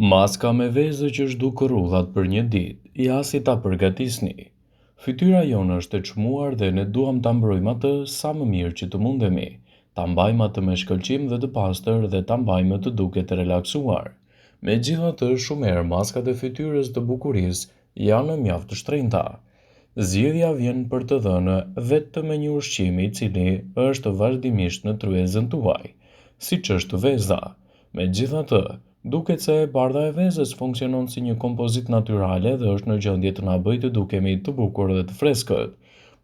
Maska me vezë që zhduk rrullat për një ditë, ja si ta përgatisni. Fytyra jonë është e çmuar dhe ne duam ta mbrojmë atë sa më mirë që të mundemi. Ta mbajmë atë me shkëlqim dhe të pastër dhe ta mbajmë të duket të relaksuar. Megjithatë, shumë herë maskat e fytyrës të bukurisë janë mjaft të shtrenjta. Zgjidhja vjen për të dhënë vetëm me një ushqim i cili është vazhdimisht në tryezën tuaj, siç është veza. Megjithatë, duket se e bardha e vezës funksionon si një kompozit natyrale dhe është në gjendje të na bëjë të dukemi të bukur dhe të freskët.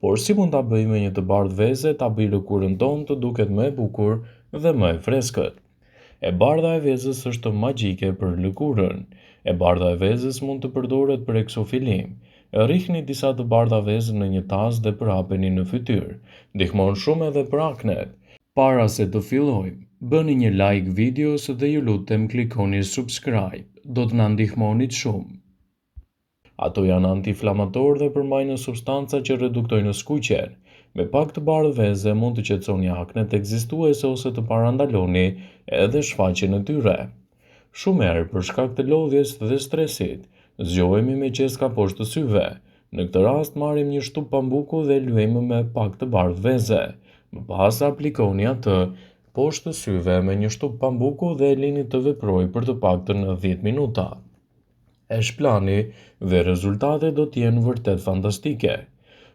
Por si mund ta bëjmë një të bardhë veze ta bëjë lëkurën tonë të duket më e bukur dhe më e freskët? E bardha e vezës është magjike për lëkurën. E bardha e vezës mund të përdoret për eksofilim. Rrihni disa të bardha vezë në një tas dhe përhapeni në fytyrë. Ndihmon shumë edhe për aknet. Para se të fillojmë, bëni një like videos dhe ju lutem klikoni subscribe, do të na ndihmonit shumë. Ato janë anti-inflamator dhe përmbajnë substanca që reduktojnë skuqjen. Me pak të bardhë veze mund të qetësoni aknet ekzistuese ose të parandaloni edhe shfaqjen e tyre. Shumë herë për shkak të lodhjes dhe stresit, zgjohemi me qeska poshtë të syve. Në këtë rast marrim një shtup pambuku dhe luajmë me pak të bardhë veze. Më pas aplikoni atë poshtë të syve me një shtup pambuku dhe lini të veprojë për të paktën 10 minuta. E shplani dhe rezultatet do të jenë vërtet fantastike.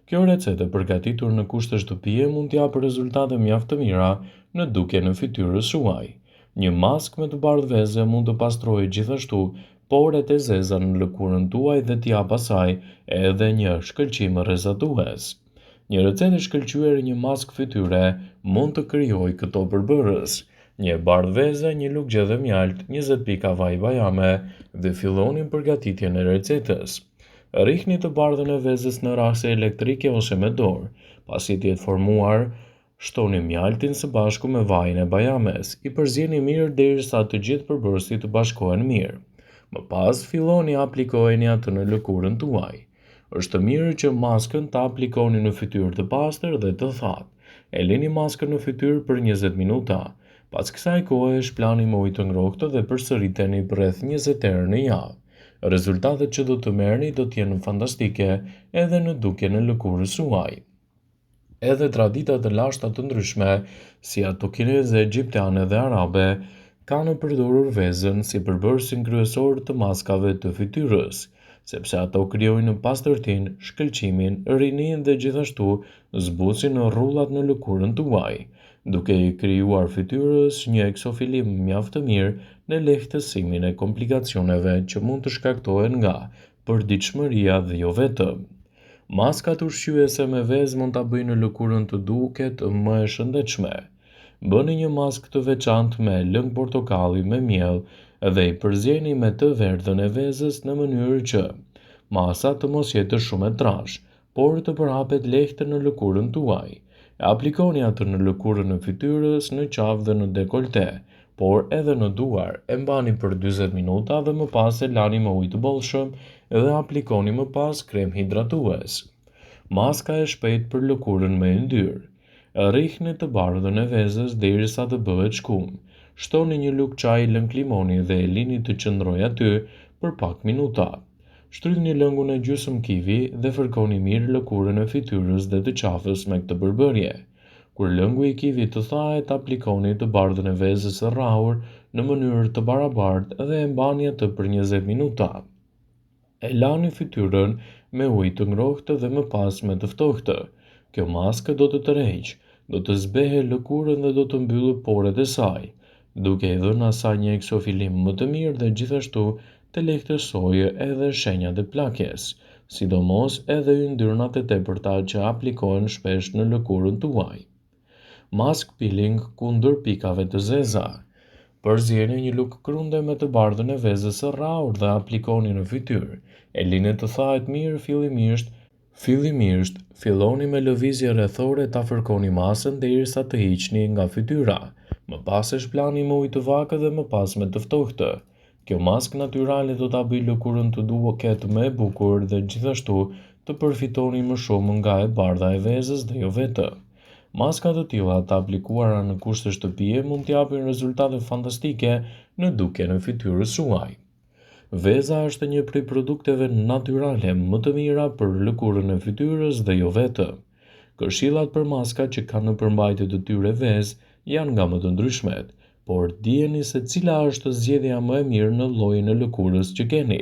Kjo recetë e përgatitur në kushte shtëpie mund të japë rezultate mjaft të mira në dukjen e fytyrës suaj. Një maskë me të bardhë veze mund të pastrojë gjithashtu poret e zeza në lëkurën tuaj dhe t'ia pasaj edhe një shkëlqim rrezatues. Një recetë e shkëlqyer një maskë fytyre mund të krijojë këto përbërës. Një bardhë veze, një lugje dhe mjalt, 20 pika vaj bajame dhe filloni përgatitjen e recetës. Rrihni të bardhën e vezës në rase elektrike ose me dorë. Pasi të jetë formuar, shtoni mjaltin së bashku me vajin e bajames. I përzjeni mirë derisa të gjithë përbërësit të bashkohen mirë. Më pas filloni aplikojeni atë në lëkurën tuaj. Është mirë që maskën ta aplikoni në fytyrë të pastër dhe të thatë. E lini maskën në fytyrë për 20 minuta. Pas kësaj kohe shplani me ujë të ngrohtë dhe përsëriteni për rreth 20 herë në javë. Rezultatet që do të merrni do të jenë fantastike edhe në dukjen e lëkurës suaj. Edhe tradita të lashta të ndryshme, si ato kineze, egjiptiane dhe arabe, kanë përdorur vezën si përbërësin kryesor të maskave të fytyrës, sepse ato krijojnë pastërtinë, shkëlqimin, rinin dhe gjithashtu zbutsin rrullat në lëkurën tuaj, duke i krijuar fytyrës një eksofilim mjaft të mirë në lehtësimin e komplikacioneve që mund të shkaktohen nga përditshmëria dhe jo vetëm. Maskat ushqyese me vezë mund ta bëjnë lëkurën të duket më e shëndetshme. Bëni një maskë të veçantë me lëng portokalli me miell dhe i përzjeni me të verdhën e vezës në mënyrë që masa të mos jetë shumë e trashë, por të përhapet lehtë në lëkurën tuaj. E aplikoni atë në lëkurën e fytyrës, në qafë dhe në dekolte, por edhe në duar. E mbani për 40 minuta dhe më pas e lani me ujë të bollshëm dhe aplikoni më pas krem hidratues. Maska e shpejtë për lëkurën me yndyrë. Rrihni të bardhën e vezës derisa të bëhet shkum. Shtoni një lugë çaji lëng limoni dhe e lini të qëndrojë aty për pak minuta. Shtrydhni lëngun e gjysmë kivi dhe fërkoni mirë lëkurën e fytyrës dhe të qafës me këtë përbërje. Kur lëngu i kivit të thahet, aplikoni të bardhën e vezës së rrahur në mënyrë të barabartë dhe e mbani atë për 20 minuta. E lani fytyrën me ujë të ngrohtë dhe më pas me të ftohtë. Kjo maskë do të tërheqë, do të zbehe lëkurën dhe do të mbyllë poret e saj, duke i dhënë asaj një eksofilim më të mirë dhe gjithashtu të lehtësojë edhe shenjat e plakjes, sidomos edhe yndyrnat e tepërta që aplikohen shpesh në lëkurën tuaj. Mask peeling kundër pikave të zeza. Përzjeni një lugë krunde me të bardhën e vezës së rrahur dhe aplikoni në fytyrë. E lini të thahet mirë fillimisht, filloni me lëvizje rrethore ta fërkoni masën derisa të hiqni nga fytyra. Më pas e shplani me ujë të vakët dhe më pas me të ftohtë. Kjo maskë natyrale do ta bëjë lëkurën të duket më e bukur dhe gjithashtu të përfitoni më shumë nga e bardha e vezës dhe jo vetëm. Maska të tilla të aplikuara në kushte shtëpie mund t'japin rezultate fantastike në dukjen e fytyrës suaj. Veza është një prej produkteve natyrale më të mira për lëkurën e fytyrës dhe jo vetëm. Këshillat për maska që kanë në përmbajtje të tyre vezë janë nga më të ndryshmet, por dijeni se cila është zgjedhja më e mirë në llojin e lëkurës që keni.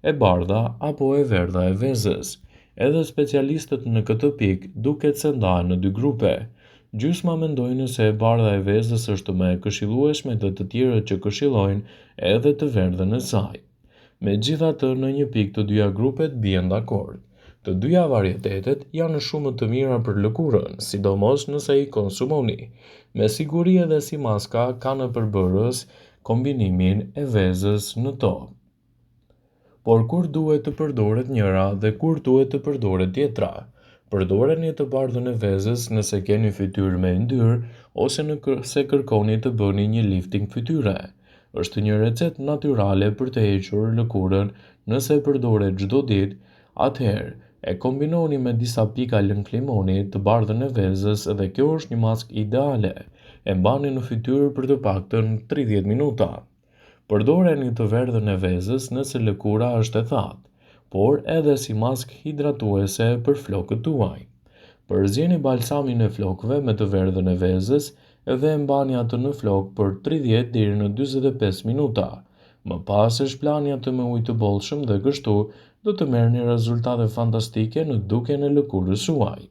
E bardha apo e verdha e vezës. Edhe specialistët në këtë pikë duket se ndahen në dy grupe. Gjysma mendojnë se e bardha e vezës është më e këshillueshme dhe të tjerët që këshillojnë edhe të verdhën e saj. Megjithatë, në një pikë të dyja grupet bien dakord. Të dyja varietetet janë shumë të mira për lëkurën, sidomos nëse i konsumoni. Me siguri edhe si maska ka në përbërës kombinimin e vezës në to. Por kur duhet të përdoret njëra dhe kur duhet të përdoret tjetra? Përdoreni të bardhën e vezës nëse keni fytyrë me yndyrë ose nëse kërkoni të bëni një lifting fytyre. Është një recetë natyrale për të hequr lëkurën nëse përdoret çdo ditë, atëherë e kombinoni me disa pika lëng-limoni të bardhën e vezës dhe kjo është një maskë ideale. E mbani në fytyrë për të paktën 30 minuta. Përdoreni të verdhën e vezës nëse lëkura është e thatë, por edhe si maskë hidratuese për flokët tuaj. Përzjeni balsamin e flokëve me të verdhën e vezës dhe e mbani atë në flokë për 30 deri në 45 minuta. Më pas e shplani atë me ujë të bollshëm dhe kështu do të merrni rezultate fantastike në dukjen e lëkurës suaj.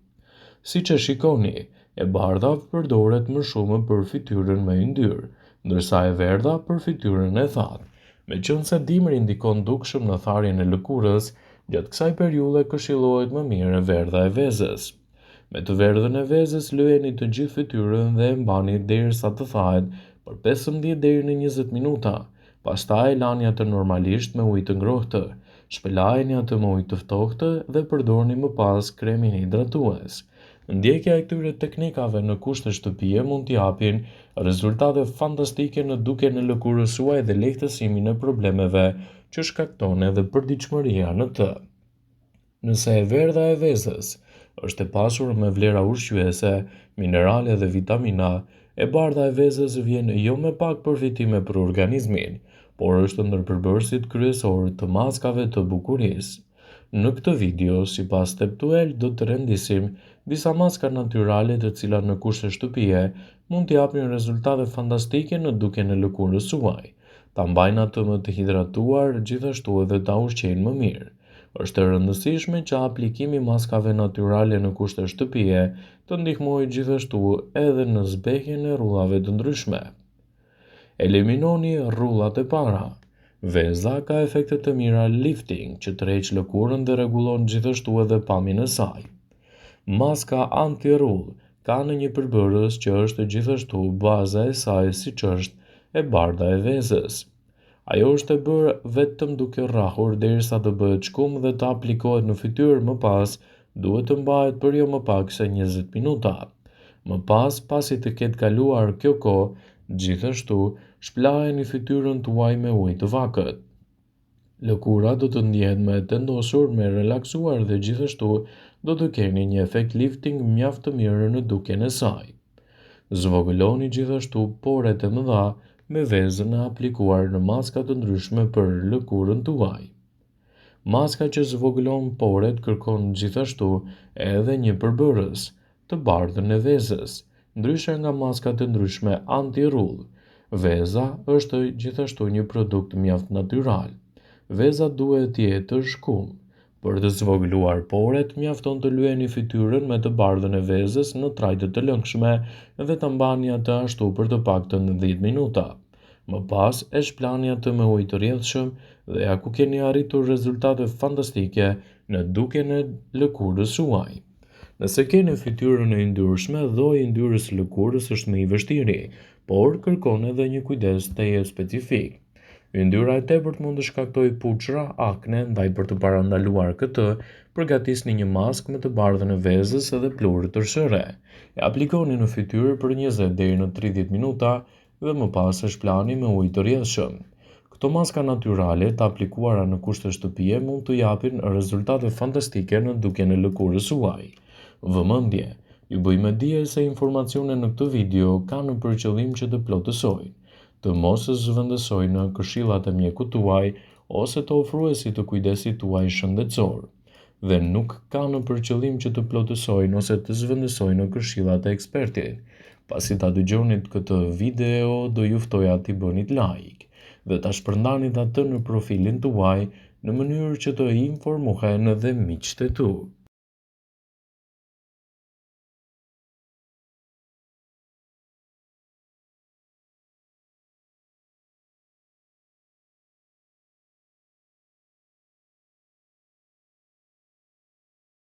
Siç e shikoni, e bardha përdoret më shumë për fytyrën me yndyrë, ndërsa e verdha për fytyrën e thatë. Meqense dimri ndikon dukshëm në tharjen e lëkurës, gjatë kësaj periudhe këshillohet më mirë e verdha e vezës. Me të verdhën e vezës lëjeni të gjithë fytyrën dhe e mbani derisa të thahet për 15 deri në 20 minuta. Pastaj lani atë normalisht me ujë të ngrohtë. Shpëlajeni atë me ujë të ftohtë dhe përdorni më pas kremin hidratues. Ndjekja e këtyre teknikave në kushte shtëpie mund t'i japin rezultate fantastike në dukjen e lëkurës suaj dhe lehtësimin e problemeve që shkakton edhe përditshmëria në të. Nëse e verdha e vezës është e pasur me vlera ushqyese, minerale dhe vitamina, e bardha e vezës vjen jo me pak përfitime për organizmin, por është ndër përbërësit kryesor të maskave të bukurisë. Në këtë video, sipas Steptuel, do të rendisim disa maska natyrale të cilat në kushte shtëpie mund t'i japin rezultate fantastike në dukjen e lëkurës suaj. Ta mbajnë atë më të hidratuar, gjithashtu edhe ta ushqejnë më mirë. Është e rëndësishme që aplikimi i maskave natyrale në kushte shtëpie të ndihmojë gjithashtu edhe në zbehjen e rrullave të ndryshme. Eliminoni rrullat e para. Veza ka efekte të mira lifting që tërheq lëkurën dhe rregullon gjithashtu edhe pamjen e saj. Maska anti-rrull ka në një përbërës që është gjithashtu baza e saj siç është e bardha e vezës. Ajo është e bërë vetëm duke rrahur derisa të bëhet shkum dhe të aplikohet në fytyrë, më pas duhet të mbahet për jo më pak se 20 minuta. Më pas, pasi të ketë kaluar kjo kohë, gjithashtu shplaheni fytyrën tuaj me ujë të vakët. Lëkura do të ndihet më e tendosur, më e relaksuar dhe gjithashtu do të keni një efekt lifting mjaft të mirë në dukjen e saj. Zvogëloni gjithashtu poret e mëdha me vezën e aplikuar në maska të ndryshme për lëkurën tuaj. Maska që zvogëlon poret kërkon gjithashtu edhe një përbërës, të bardhën e vezës, ndryshe nga maskat të ndryshme anti-rrull. Veza është gjithashtu një produkt mjaft natyral. Veza duhet të jetë të shkum. Për të zvogëluar poret, mjafton të lyeni fytyrën me të bardhën e vezës në trajte të lëngshme dhe ta mbani atë ashtu për të paktën 10 minuta. Më pas e shplani atë me ujë të rrjedhshëm dhe ja ku keni arritur rezultate fantastike në dukjen e lëkurës suaj. Nëse keni fytyrën e yndyrshme, lloji i yndyrës së lëkurës është më i vështirë, por kërkon edhe një kujdes teje specifik. Yndyra e tepërt mund të shkaktojë puçra, akne, ndaj për të parandaluar këtë, përgatisni një maskë me të bardhën e vezës edhe pluhur tërshëre. E aplikoni në fytyrë për 20 deri në 30 minuta dhe më pas e shplani me ujë të rrjedhshëm. Këto maska natyrale të aplikuara në kushte shtëpie mund të japin rezultate fantastike në dukjen e lëkurës suaj. Vëmendje, ju bëj me dije se informacionet në këtë video kanë për qëllim që të plotësojnë, të mos zhvendësojnë këshillat e mjekut tuaj ose të ofruesit të kujdesit tuaj shëndetësor dhe nuk kanë për qëllim që të plotësojnë ose të zvendësojnë këshillat e ekspertit. Pasi ta dëgjonit këtë video, do ju ftoja t'i bënit like dhe ta shpërndanit atë në profilin tuaj në mënyrë që të informohen edhe miqtë e tu.